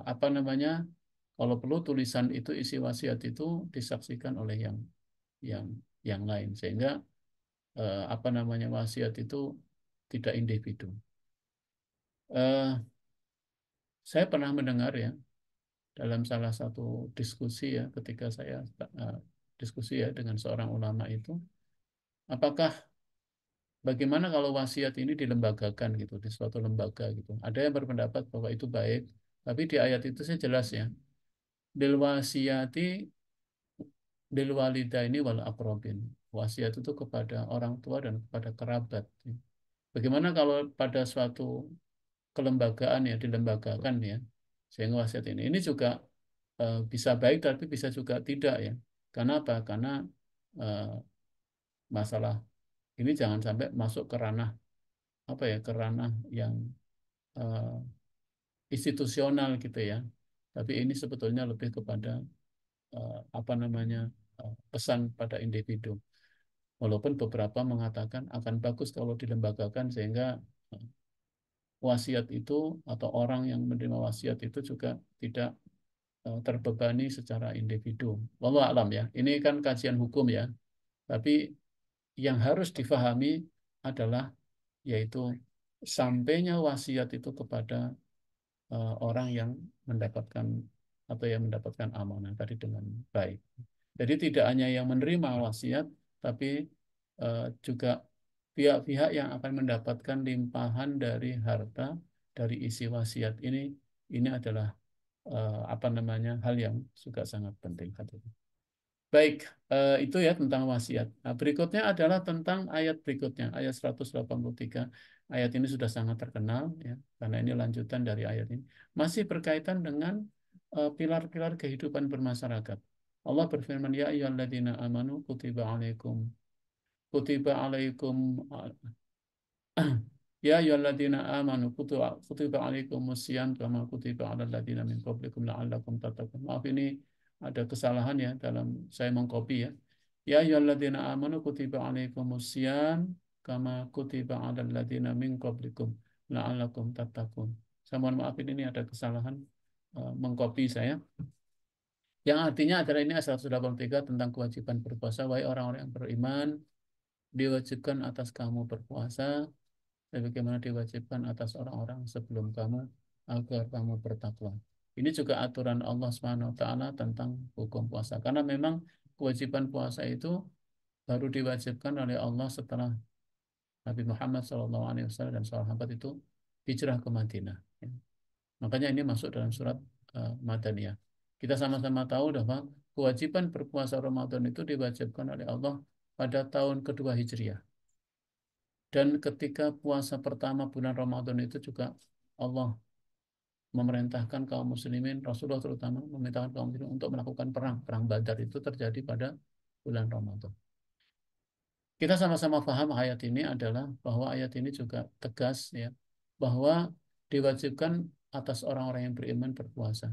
apa namanya, kalau perlu tulisan itu isi wasiat itu disaksikan oleh yang yang lain sehingga apa namanya wasiat itu tidak individu. Eh, saya pernah mendengar ya dalam salah satu diskusi ya ketika saya eh, diskusi ya dengan seorang ulama itu, apakah bagaimana kalau wasiat ini dilembagakan gitu di suatu lembaga gitu. Ada yang berpendapat bahwa itu baik, tapi di ayat itu saya jelas ya. Bil wasiati bil walidaini wal aqrabin. Wasiat itu kepada orang tua dan kepada kerabat. Bagaimana kalau pada suatu kelembagaan ya dilembagakan ya, sehingga wasiat ini juga bisa baik tapi bisa juga tidak ya. Karena apa? Karena eh, masalah ini jangan sampai masuk ke ranah apa ya, ke ranah yang eh, institusional gitu ya. Tapi ini sebetulnya lebih kepada apa namanya pesan pada individu. Walaupun beberapa mengatakan akan bagus kalau dilembagakan sehingga eh, wasiat itu atau orang yang menerima wasiat itu juga tidak terbebani secara individu. Wallahu alam ya. Ini kan kajian hukum ya. Tapi yang harus difahami adalah yaitu sampainya wasiat itu kepada orang yang mendapatkan atau yang mendapatkan amanah tadi dengan baik. Jadi tidak hanya yang menerima wasiat, tapi juga pihak-pihak yang akan mendapatkan limpahan dari harta dari isi wasiat ini adalah apa namanya hal yang juga sangat penting. Baik, itu ya tentang wasiat. Nah, berikutnya adalah tentang ayat berikutnya, ayat 183. Ayat ini sudah sangat terkenal, ya, karena ini lanjutan dari ayat ini. Masih berkaitan dengan pilar-pilar kehidupan bermasyarakat. Allah berfirman, Ya ayyuhalladzina amanu kutiba alaikum Ya ayyuhalladzina amanu kutiba alaikumusiyam kama kutiba alal ladzina min qablikum la'allakum tattaqun. Maaf ini ada kesalahan ya dalam saya mengcopy ya. Ya ayyuhalladzina amanu kutiba alaikumusiyam kama kutiba alal ladzina min qablikum la'allakum tattaqun. Saya mohon maaf ini ada kesalahan mengcopy saya. Yang artinya adalah ini ayat 183 tentang kewajiban berpuasa. Wahai orang-orang yang beriman, diwajibkan atas kamu berpuasa sebagaimana diwajibkan atas orang-orang sebelum kamu agar kamu bertakwa. Ini juga aturan Allah Subhanahu wa taala tentang hukum puasa. Karena memang kewajiban puasa itu baru diwajibkan oleh Allah setelah Nabi Muhammad SAW dan sahabat itu hijrah ke Madinah. Ya. Makanya ini masuk dalam surat Madaniyah. Kita sama-sama tahu bahwa kewajiban berpuasa Ramadan itu diwajibkan oleh Allah pada tahun kedua Hijriah. Dan ketika puasa pertama bulan Ramadan itu juga Allah memerintahkan kaum muslimin, Rasulullah terutama memerintahkan kaum muslimin untuk melakukan perang. Perang Badar itu terjadi pada bulan Ramadan. Kita sama-sama paham ayat ini adalah bahwa ayat ini juga tegas ya bahwa diwajibkan atas orang-orang yang beriman berpuasa.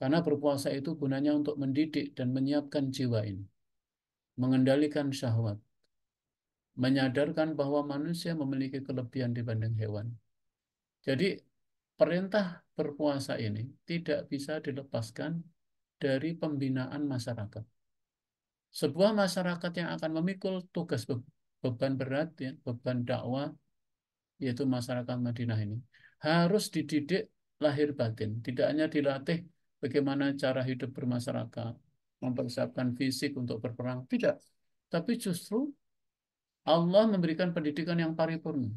Karena berpuasa itu gunanya untuk mendidik dan menyiapkan jiwa ini, mengendalikan syahwat, menyadarkan bahwa manusia memiliki kelebihan dibanding hewan. Jadi perintah berpuasa ini tidak bisa dilepaskan dari pembinaan masyarakat. Sebuah masyarakat yang akan memikul tugas beban berat, ya, beban dakwah, yaitu masyarakat Madinah ini, harus dididik lahir batin. Tidak hanya dilatih bagaimana cara hidup bermasyarakat, mempersiapkan fisik untuk berperang, tidak. Tapi justru Allah memberikan pendidikan yang paripurna.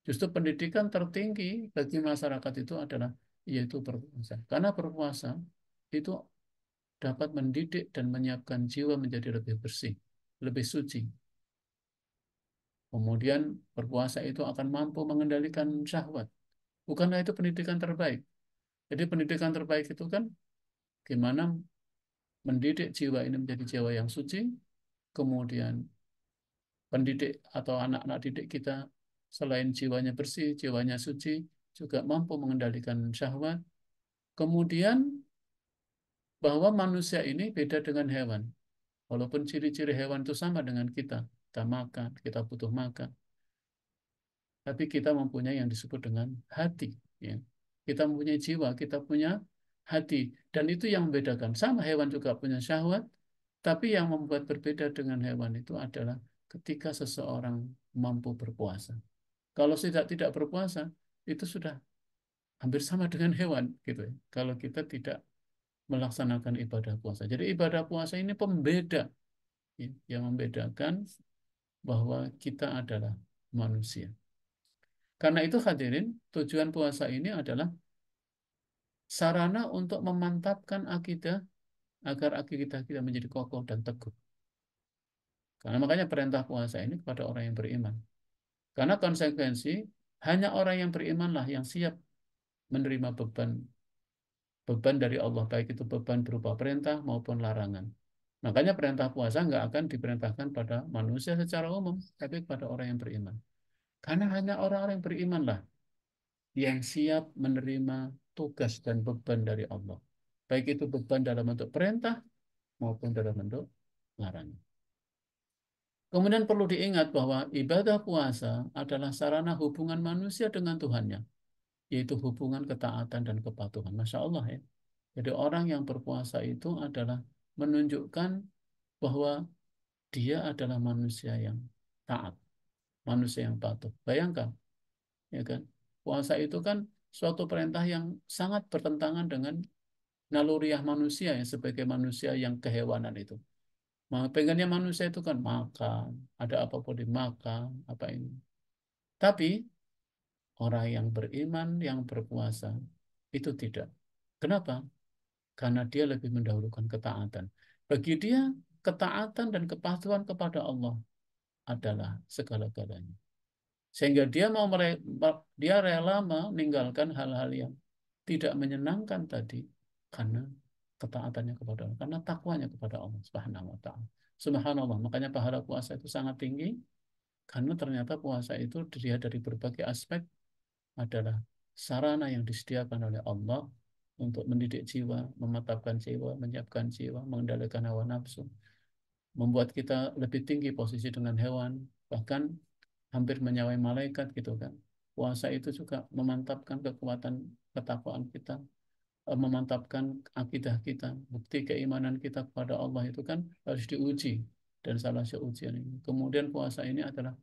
Justru pendidikan tertinggi bagi masyarakat itu adalah yaitu berpuasa. Karena berpuasa itu dapat mendidik dan menyiapkan jiwa menjadi lebih bersih, lebih suci. Kemudian berpuasa itu akan mampu mengendalikan syahwat. Bukankah itu pendidikan terbaik? Jadi pendidikan terbaik itu kan gimana mendidik jiwa ini menjadi jiwa yang suci, kemudian pendidik atau anak-anak didik kita selain jiwanya bersih, jiwanya suci, juga mampu mengendalikan syahwat. Kemudian bahwa manusia ini beda dengan hewan. Walaupun ciri-ciri hewan itu sama dengan kita makan, kita butuh makan, tapi kita mempunyai yang disebut dengan hati. Ya. Kita mempunyai jiwa, kita punya hati. Dan itu yang membedakan. Sama hewan juga punya syahwat, tapi yang membuat berbeda dengan hewan itu adalah ketika seseorang mampu berpuasa. Kalau tidak berpuasa, itu sudah hampir sama dengan hewan, gitu ya. Kalau kita tidak melaksanakan ibadah puasa. Jadi ibadah puasa ini pembeda, ya, yang membedakan bahwa kita adalah manusia. Karena itu hadirin, tujuan puasa ini adalah sarana untuk memantapkan akidah agar akidah kita menjadi kokoh dan teguh. Karena makanya perintah puasa ini kepada orang yang beriman. Karena konsekuensi hanya orang yang berimanlah yang siap menerima beban dari Allah, baik itu beban berupa perintah maupun larangan. Makanya perintah puasa nggak akan diperintahkan pada manusia secara umum, tapi kepada orang yang beriman. Karena hanya orang-orang yang berimanlah yang siap menerima tugas dan beban dari Allah. Baik itu beban dalam bentuk perintah maupun dalam bentuk larangan. Kemudian perlu diingat bahwa ibadah puasa adalah sarana hubungan manusia dengan Tuhannya, yaitu hubungan ketaatan dan kepatuhan. Masya Allah ya. Jadi orang yang berpuasa itu adalah menunjukkan bahwa dia adalah manusia yang taat, manusia yang patuh. Bayangkan, ya kan? Puasa itu kan suatu perintah yang sangat bertentangan dengan naluriah manusia ya, sebagai manusia yang kehewanan itu. Pengennya manusia itu kan makan, ada apapun dimakan, apa ini. Tapi orang yang beriman, yang berpuasa, itu tidak. Kenapa? Karena dia lebih mendahulukan ketaatan. Bagi dia, ketaatan dan kepatuhan kepada Allah adalah segala-galanya. Sehingga dia rela meninggalkan hal-hal yang tidak menyenangkan tadi karena ketaatannya kepada Allah, karena takwanya kepada Allah Subhanahu wa taala. Subhanallah, makanya pahala puasa itu sangat tinggi karena ternyata puasa itu dilihat dari berbagai aspek adalah sarana yang disediakan oleh Allah untuk mendidik jiwa, mematapkan jiwa, menyiapkan jiwa, mengendalikan hawa nafsu, membuat kita lebih tinggi posisi dengan hewan, bahkan hampir menyamai malaikat gitu kan. Puasa itu juga memantapkan kekuatan ketakwaan kita, memantapkan akidah kita, bukti keimanan kita kepada Allah itu kan harus diuji, dan salah satu ujian ini. Kemudian puasa ini adalah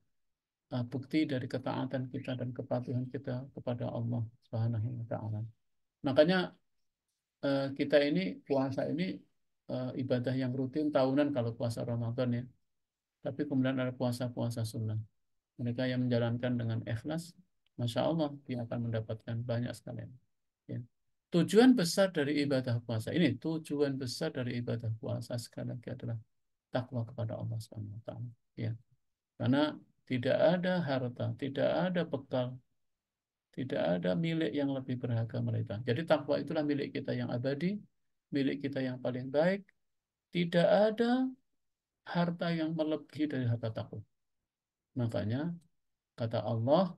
bukti dari ketaatan kita dan kepatuhan kita kepada Allah Subhanahu wa taala. Makanya kita ini puasa ini ibadah yang rutin tahunan kalau puasa Ramadan ya. Tapi kemudian ada puasa-puasa sunnah. Mereka yang menjalankan dengan ikhlas, Masya Allah, dia akan mendapatkan banyak sekali. Ya. Tujuan besar dari ibadah puasa ini, tujuan besar dari ibadah puasa sekali lagi adalah takwa kepada Allah Subhanahu wa taala. Ya. Karena tidak ada harta, tidak ada bekal, tidak ada milik yang lebih berharga mereka. Jadi takwa itulah milik kita yang abadi, milik kita yang paling baik. Tidak ada harta yang melebihi dari harta takwa. Makanya kata Allah,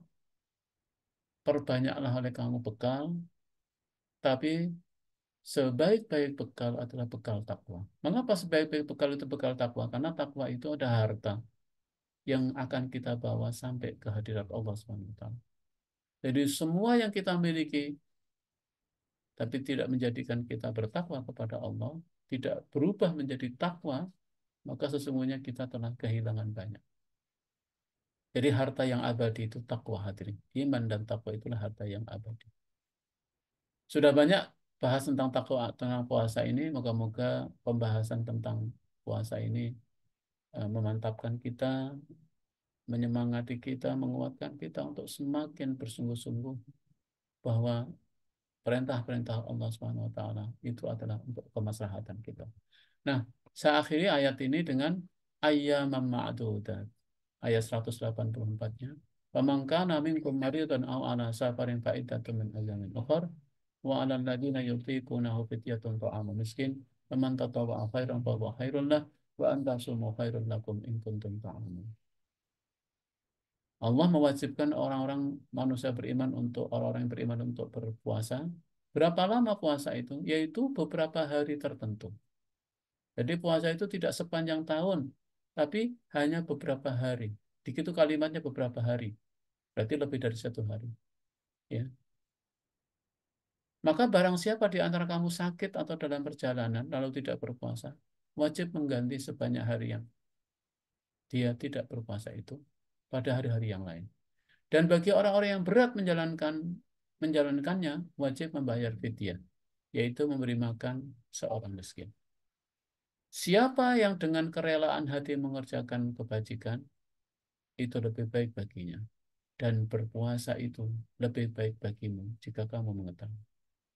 perbanyaklah oleh kamu bekal, tapi sebaik-baik bekal adalah bekal takwa. Mengapa sebaik-baik bekal itu bekal takwa? Karena takwa itu ada harta yang akan kita bawa sampai ke hadirat Allah SWT. Jadi semua yang kita miliki, tapi tidak menjadikan kita bertakwa kepada Allah, tidak berubah menjadi takwa, maka sesungguhnya kita telah kehilangan banyak. Jadi harta yang abadi itu takwa hadirin. Iman dan takwa itulah harta yang abadi. Sudah banyak bahas tentang takwa, tentang puasa ini. Moga-moga pembahasan tentang puasa ini memantapkan kita, menyemangati kita, menguatkan kita untuk semakin bersungguh-sungguh bahwa perintah-perintah Allah Subhanahu wa taala itu adalah untuk kemaslahatan kita. Nah, saya akhiri ayat ini dengan ayyamam ma'dudat. ayat 184-nya. Faman kana minkum maridan aw ala safarin fa iddatun min ayamin ukhra wa 'alal ladzina yutiqunahu fidyatun ta'amu miskin faman tatawwa'a khairan fa huwa khairul lah wa an tasumu khairul lakum in kuntum ta'lamun. Allah mewajibkan orang-orang manusia beriman untuk orang-orang yang beriman untuk berpuasa. Berapa lama puasa itu? Yaitu beberapa hari tertentu. Jadi puasa itu tidak sepanjang tahun, tapi hanya beberapa hari. Begitu kalimatnya beberapa hari. Berarti lebih dari 1 hari. Ya. Maka barang siapa di antara kamu sakit atau dalam perjalanan lalu tidak berpuasa, wajib mengganti sebanyak hari yang dia tidak berpuasa itu pada hari-hari yang lain. Dan bagi orang-orang yang berat menjalankannya, wajib membayar fidyah, yaitu memberi makan seorang miskin. Siapa yang dengan kerelaan hati mengerjakan kebajikan, itu lebih baik baginya. Dan berpuasa itu lebih baik bagimu jika kamu mengetahui.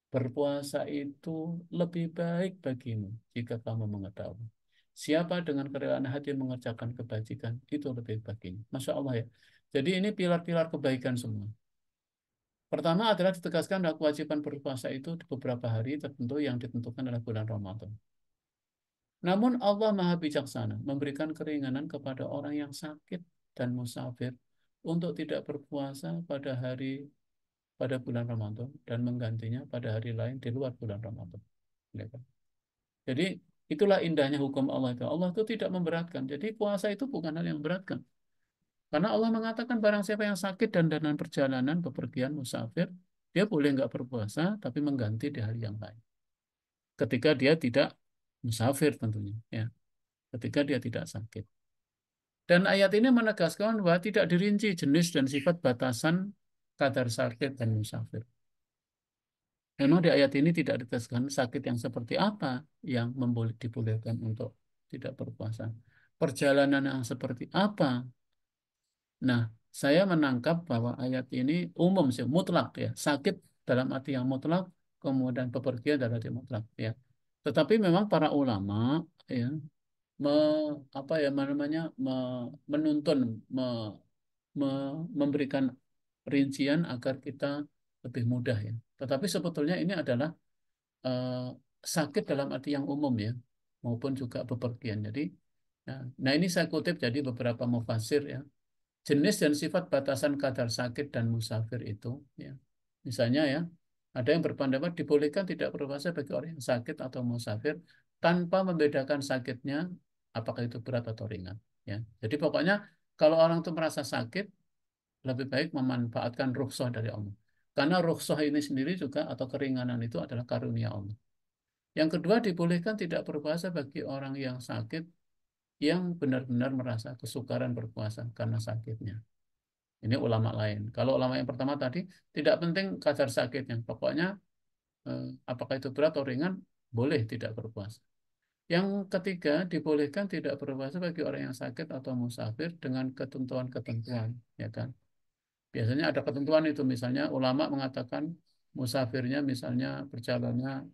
Berpuasa itu lebih baik bagimu jika kamu mengetahui. Siapa dengan kerelaan hati mengerjakan kebajikan, itu lebih baginya. Masya Allah ya. Jadi ini pilar-pilar kebaikan semua. Pertama adalah ditegaskan bahwa kewajiban berpuasa itu di beberapa hari tertentu yang ditentukan adalah bulan Ramadan. Namun Allah Maha Bijaksana memberikan keringanan kepada orang yang sakit dan musafir untuk tidak berpuasa pada bulan Ramadan dan menggantinya pada hari lain di luar bulan Ramadan. Ya kan? Jadi itulah indahnya hukum Allah itu. Allah itu tidak memberatkan. Jadi puasa itu bukan hal yang memberatkan. Karena Allah mengatakan barang siapa yang sakit dan dalam perjalanan, bepergian, musafir, dia boleh nggak berpuasa, tapi mengganti di hari yang lain. Ketika dia tidak musafir tentunya, ya. Ketika dia tidak sakit. Dan ayat ini menegaskan bahwa tidak dirinci jenis dan sifat batasan kadar sakit dan musafir. Memang di ayat ini tidak ditegaskan sakit yang seperti apa yang dibolehkan untuk tidak berpuasa. Perjalanan yang seperti apa. Nah, saya menangkap bahwa ayat ini umum sih, mutlak ya. Sakit dalam arti yang mutlak, kemudian bepergian dalam arti mutlak ya. Tetapi memang para ulama ya me, apa ya namanya menuntun memberikan rincian agar kita lebih mudah ya. Tetapi sebetulnya ini adalah eh, sakit dalam arti yang umum ya, maupun juga bepergian. Jadi, nah ini saya kutip jadi beberapa mufasir ya. Jenis dan sifat batasan kadar sakit dan musafir itu ya. Misalnya ya, ada yang berpendapat dibolehkan tidak berpuasa bagi orang yang sakit atau musafir tanpa membedakan sakitnya apakah itu berat atau ringan ya. Jadi pokoknya kalau orang itu merasa sakit lebih baik memanfaatkan rukhsah dari Allah. Karena rukhsah ini sendiri juga atau keringanan itu adalah karunia Allah. Yang kedua, dibolehkan tidak berpuasa bagi orang yang sakit yang benar-benar merasa kesukaran berpuasa karena sakitnya. Ini ulama lain. Kalau ulama yang pertama tadi, tidak penting kadar sakitnya. Pokoknya apakah itu berat atau ringan, boleh tidak berpuasa. Yang ketiga, dibolehkan tidak berpuasa bagi orang yang sakit atau musafir dengan ketentuan-ketentuan, ya kan? Biasanya ada ketentuan itu, misalnya ulama mengatakan musafirnya misalnya perjalanannya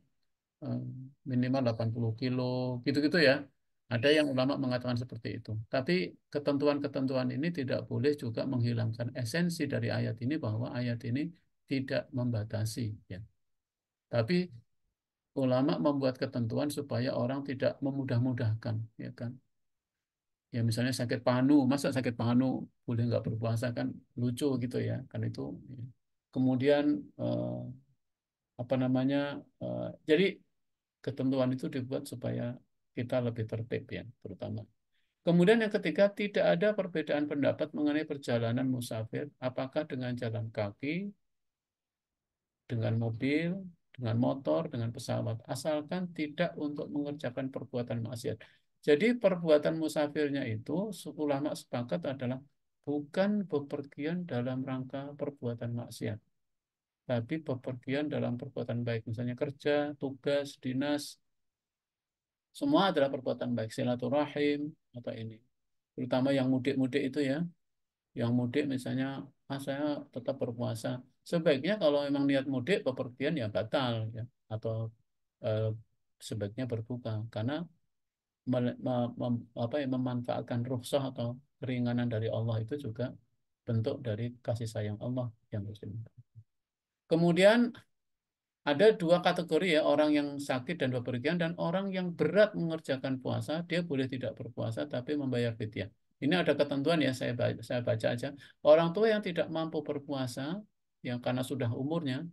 eh, minimal 80 kilo, gitu-gitu ya. Ada yang ulama mengatakan seperti itu. Tapi ketentuan-ketentuan ini tidak boleh juga menghilangkan esensi dari ayat ini bahwa ayat ini tidak membatasi ya. Tapi ulama membuat ketentuan supaya orang tidak memudah-mudahkan ya kan. Ya misalnya sakit panu, masa sakit panu boleh nggak berpuasa kan lucu gitu ya kan itu. Ya. Kemudian apa namanya jadi ketentuan itu dibuat supaya kita lebih tertib ya terutama. Kemudian yang ketiga tidak ada perbedaan pendapat mengenai perjalanan musafir apakah dengan jalan kaki, dengan mobil, dengan motor, dengan pesawat asalkan tidak untuk mengerjakan perbuatan maksiat. Jadi perbuatan musafirnya itu ulama sepakat adalah bukan bepergian dalam rangka perbuatan maksiat, tapi bepergian dalam perbuatan baik, misalnya kerja, tugas, dinas, semua adalah perbuatan baik, silaturahim, apa ini. Terutama yang mudik-mudik itu ya, yang mudik misalnya, saya tetap berpuasa. Sebaiknya kalau memang niat mudik, bepergian ya batal ya, atau eh, sebaiknya berbuka. Karena memanfaatkan rukhsah atau keringanan dari Allah itu juga bentuk dari kasih sayang Allah yang muslim. Kemudian ada dua kategori ya, orang yang sakit dan bepergian dan orang yang berat mengerjakan puasa, dia boleh tidak berpuasa tapi membayar fidyah. Ini ada ketentuan ya, saya baca aja. Orang tua yang tidak mampu berpuasa, yang karena sudah umurnya,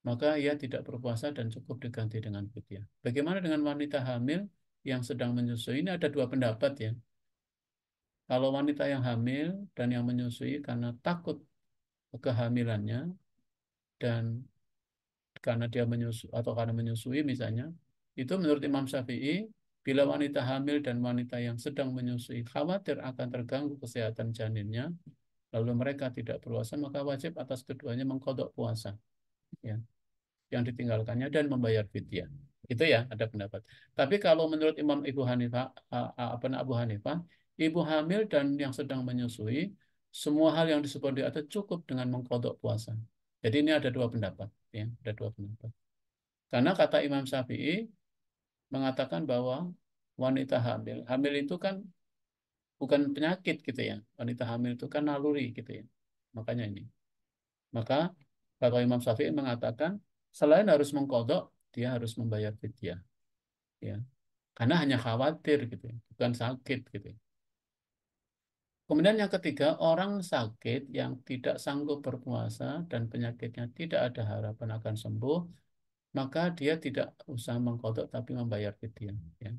maka ia tidak berpuasa dan cukup diganti dengan fidyah. Bagaimana dengan wanita hamil yang sedang menyusui? Ini ada dua pendapat ya. Kalau wanita yang hamil dan yang menyusui karena takut kehamilannya dan karena dia menyusui atau karena menyusui misalnya, itu menurut Imam Syafi'i, bila wanita hamil dan wanita yang sedang menyusui khawatir akan terganggu kesehatan janinnya, lalu mereka tidak berpuasa, maka wajib atas keduanya mengkodok puasa, ya, yang ditinggalkannya dan membayar fidyah. Itu ya, ada pendapat. Tapi kalau menurut Imam Ibu Hanifah, Abu Hanifah, ibu hamil dan yang sedang menyusui, semua hal yang disebut di atas cukup dengan mengkodok puasa. Jadi ini ada dua pendapat, ya, ada dua pendapat. Karena kata Imam Syafi'i mengatakan bahwa wanita hamil, hamil itu kan bukan penyakit gitu ya. Wanita hamil itu kan naluri gitu ya. Makanya ini. Maka kalau Imam Syafi'i mengatakan selain harus mengkodok, dia harus membayar fidyah, ya. Karena hanya khawatir gitu ya, bukan sakit gitu ya. Kemudian yang ketiga, orang sakit yang tidak sanggup berpuasa dan penyakitnya tidak ada harapan akan sembuh, maka dia tidak usah mengkodok tapi membayar fidyah, ya.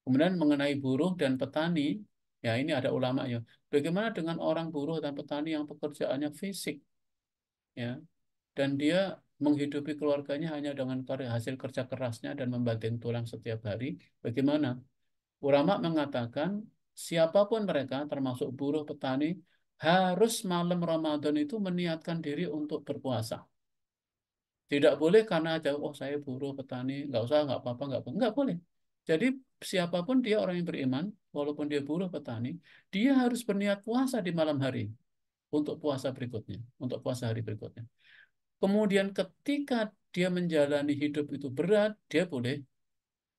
Kemudian mengenai buruh dan petani, ya ini ada ulamanya. Bagaimana dengan orang buruh dan petani yang pekerjaannya fisik, ya, dan dia menghidupi keluarganya hanya dengan hasil kerja kerasnya dan membanting tulang setiap hari? Bagaimana? Ulama mengatakan siapapun mereka, termasuk buruh petani, harus malam Ramadan itu meniatkan diri untuk berpuasa. Tidak boleh karena aja, oh saya buruh petani, nggak usah, nggak boleh. Jadi siapapun dia orang yang beriman, walaupun dia buruh petani, dia harus berniat puasa di malam hari untuk puasa berikutnya, untuk puasa hari berikutnya. Kemudian ketika dia menjalani hidup itu berat, dia boleh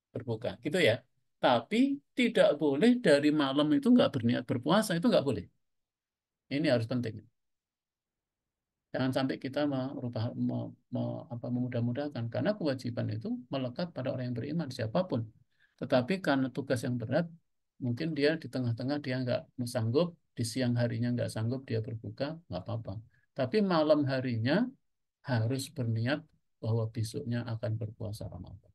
berbuka, gitu ya. Tapi tidak boleh dari malam itu nggak berniat berpuasa, itu nggak boleh. Ini harus penting. Jangan sampai kita merubah, memudah-mudahkan, karena kewajiban itu melekat pada orang yang beriman, siapapun. Tetapi karena tugas yang berat, mungkin dia di tengah-tengah dia nggak sanggup, di siang harinya nggak sanggup, dia berbuka, nggak apa-apa. Tapi malam harinya harus berniat bahwa besoknya akan berpuasa Ramadan.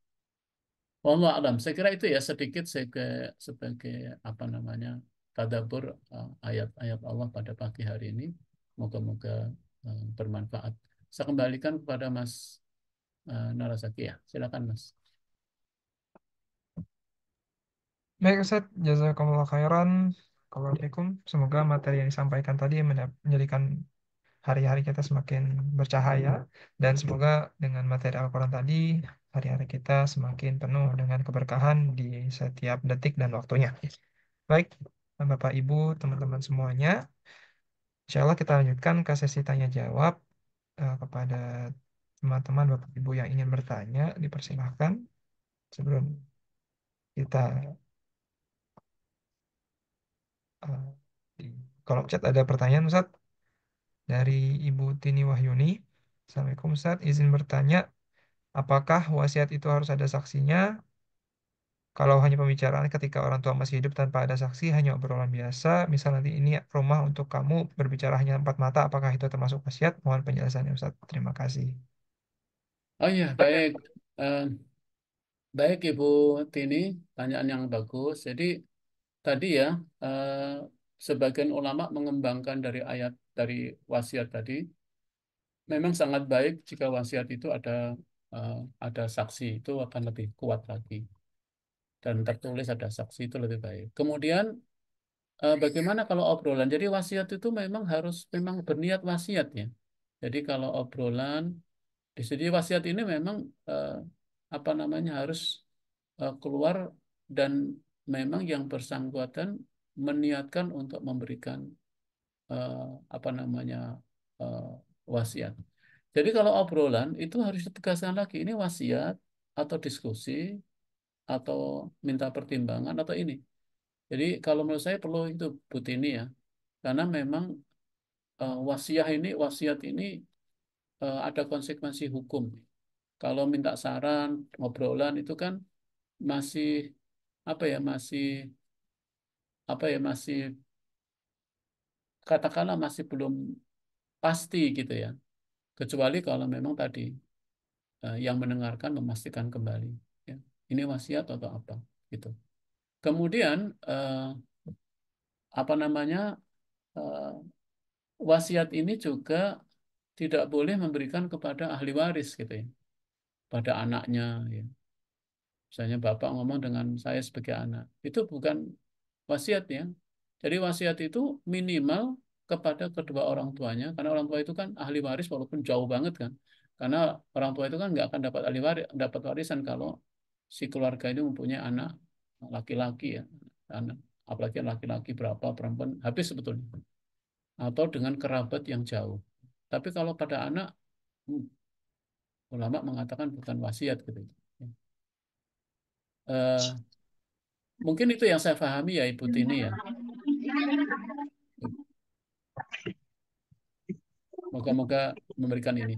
Wallahu alam. Saya kira itu ya sedikit sebagai apa namanya tadabbur ayat-ayat Allah pada pagi hari ini. Moga-moga bermanfaat. Saya kembalikan kepada Mas Narasaki ya. Silakan Mas. Baik Ustaz, jazakumullah khairan. Waalaikumsalam. Semoga materi yang disampaikan tadi menjadikan hari-hari kita semakin bercahaya dan semoga dengan materi Al-Quran tadi hari-hari kita semakin penuh dengan keberkahan di setiap detik dan waktunya. Baik, Bapak Ibu, teman-teman semuanya, insya Allah kita lanjutkan ke sesi tanya jawab kepada teman-teman Bapak Ibu yang ingin bertanya, dipersilahkan sebelum kita eh, di kolom chat ada pertanyaan Ustaz dari Ibu Tini Wahyuni. Assalamualaikum Ustaz, izin bertanya, apakah wasiat itu harus ada saksinya? Kalau hanya pembicaraan ketika orang tua masih hidup tanpa ada saksi, hanya obrolan biasa, misal nanti ini rumah untuk kamu berbicara hanya empat mata, apakah itu termasuk wasiat? Mohon penjelasannya Ustaz. Terima kasih. Oh iya, baik. Eh, baik Ibu Tini, tanyaan yang bagus. Jadi tadi ya, sebagian ulama mengembangkan dari ayat dari wasiat tadi. Memang sangat baik jika wasiat itu eh, ada saksi, itu akan lebih kuat lagi. Dan tertulis ada saksi itu lebih baik. Kemudian bagaimana kalau obrolan? Jadi wasiat itu memang berniat wasiat ya. Jadi kalau obrolan di sini wasiat ini memang eh, apa namanya harus keluar dan memang yang bersangkutan meniatkan untuk memberikan eh, apa namanya eh, wasiat. Jadi kalau obrolan itu harus ditegaskan lagi ini wasiat atau diskusi atau minta pertimbangan atau ini. Jadi kalau menurut saya perlu itu Bu Tini ya, karena memang wasiat ini ada konsekuensi hukum. Kalau minta saran, ngobrolan itu kan masih apa ya, masih katakanlah masih belum pasti gitu ya. Kecuali kalau memang tadi yang mendengarkan memastikan kembali ya, ini wasiat atau apa gitu. Kemudian apa namanya, eh, wasiat ini juga tidak boleh memberikan kepada ahli waris gitu ya, pada anaknya ya. Misalnya bapak ngomong dengan saya sebagai anak, itu bukan wasiat ya. Jadi wasiat itu minimal kepada kedua orang tuanya, karena orang tua itu kan ahli waris walaupun jauh banget kan. Karena orang tua itu kan nggak akan dapat ahli waris, dapat warisan kalau si keluarga itu mempunyai anak laki-laki ya, anak apalagi laki-laki berapa, perempuan habis sebetulnya. Atau dengan kerabat yang jauh. Tapi kalau pada anak, hmm, ulama mengatakan bukan wasiat gitu. Eh, Mungkin itu yang saya pahami ya Ibu Tini ya. Moga-moga memberikan ini.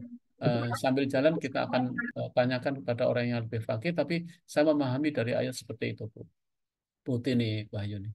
Sambil jalan kita akan tanyakan kepada orang yang lebih fakih, tapi saya memahami dari ayat seperti itu, Bu. Bu Tini Wahyuni.